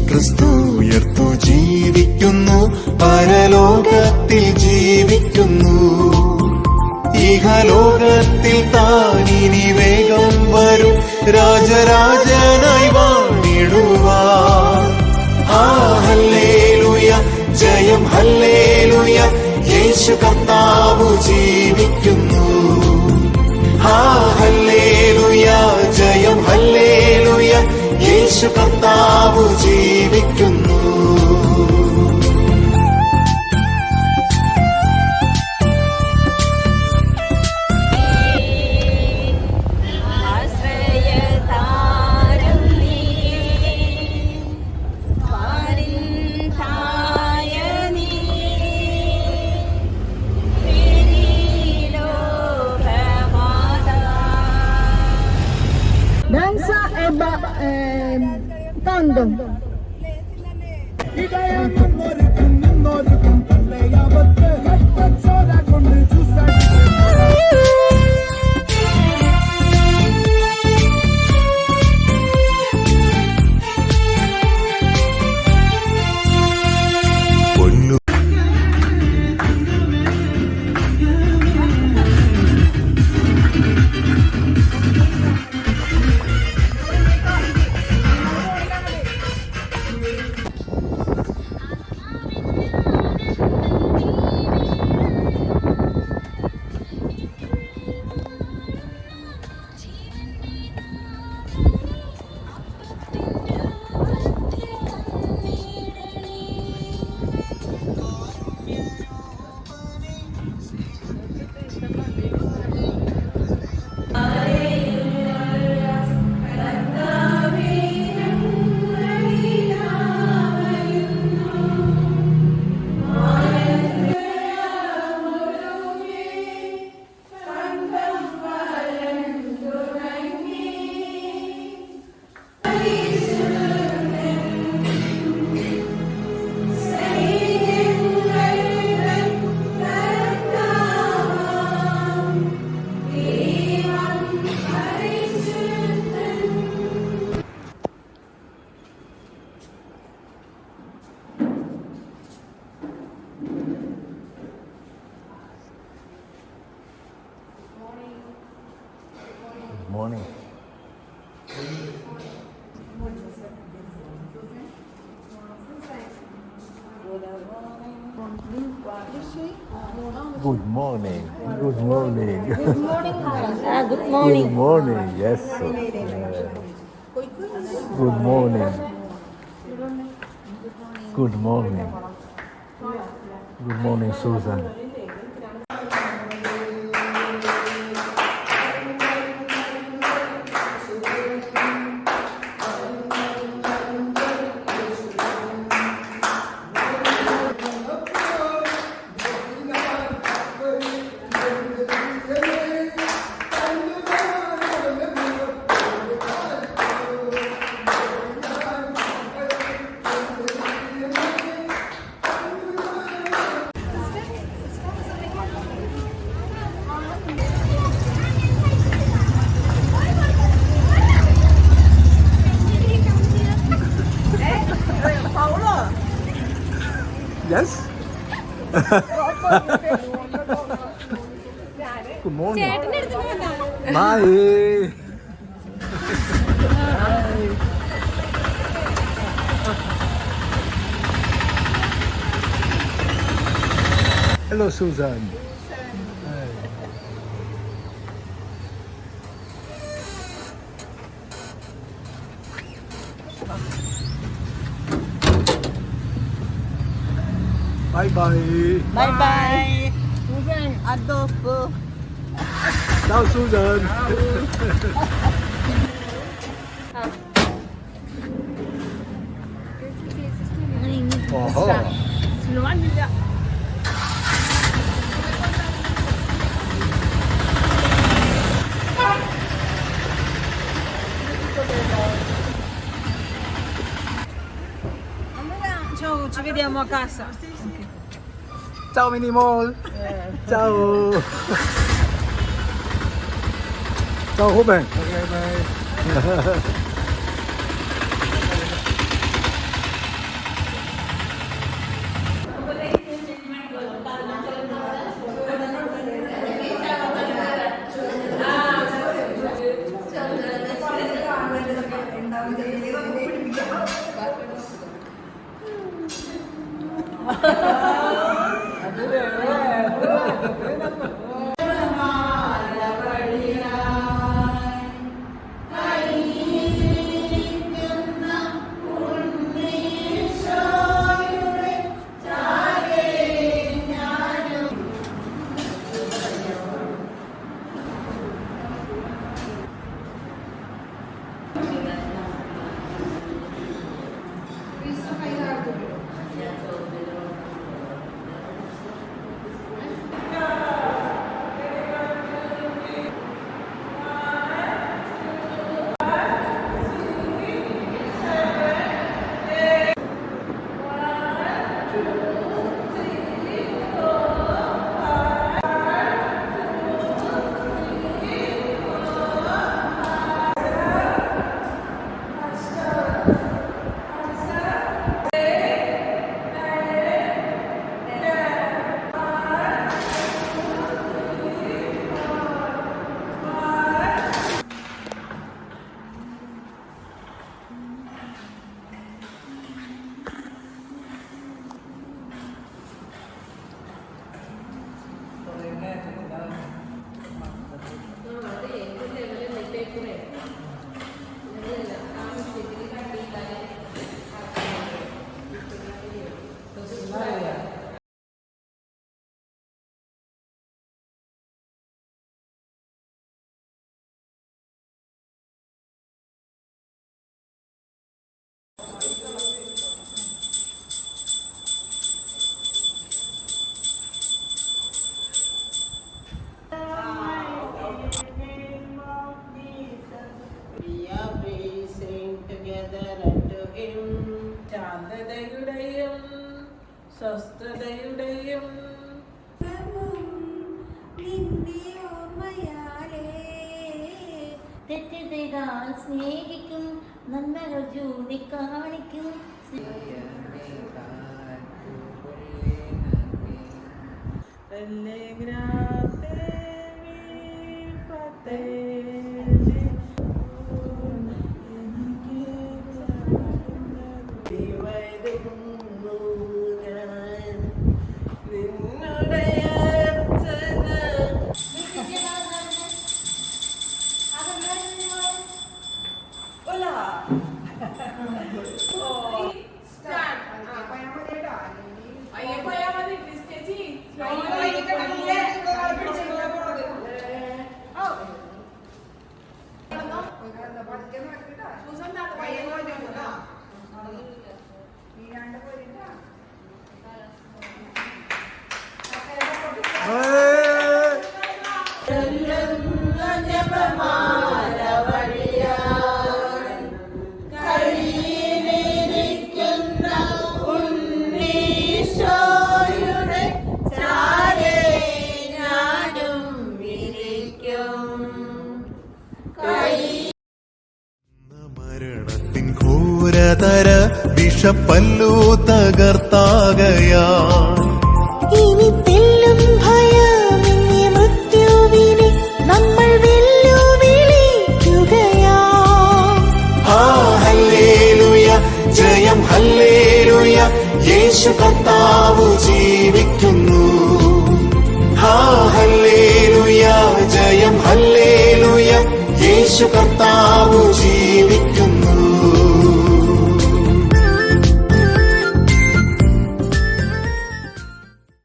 ക്രിസ്തുയർത്തു ജീവിക്കുന്നു, പരലോകത്തിൽ ജീവിക്കുന്നു. ഇഹലോകത്തിൽ താനിനി വേഗം വരും, രാജരാജനായി വാണിടുവാൻ. ഹല്ലേലൂയ, ജയം ഹല്ലേലൂയ, യേശു കർത്താവ് ജീവിക്കുന്നു. ഹല്ലേലൂയ, ജയം ഹല്ലേലൂയ, യേശു കർത്താവ് ജീവിക്കുന്നു. Danza e tango. Morning. Good morning. Good morning. Good morning, Hara. Good morning. Good morning. Yes. Good morning. Good morning. Good morning, Susan. Yes. Good morning. Bye. Hello, Susan. Bye bye. Bye bye. Susan, Adolfo. Ciao, Susan. Oho. Ciao, ci vediamo a casa. Ciao Mini Mall. Ciao. Ciao Ruben. Okay, bye. We are praising together unto him. ശാന്തതയുടെയും സ്വസ്ഥതയുടെയും തെറ്റ് ചെയ്താൽ സ്നേഹിക്കും, നന്മകൾ ചൂണ്ടിക്കാണിക്കും. മരണത്തിൻ ഘോരതര വിഷപ്പല്ലു തകർത്താകയാ ഇനി തെല്ലും ഭയമിന്നി മൃത്യുവിനെ നമ്മൾ വെല്ലുവിളിക്കുകയാ. Hallelujah ജയം hallelujah യേശു കർത്താവ് ജീവിക്കുന്നു. ഹല്ലേലൂയ ജയം ഹല്ലേലൂയ യേശു കർത്താവ് ജീവിക്കുന്നു.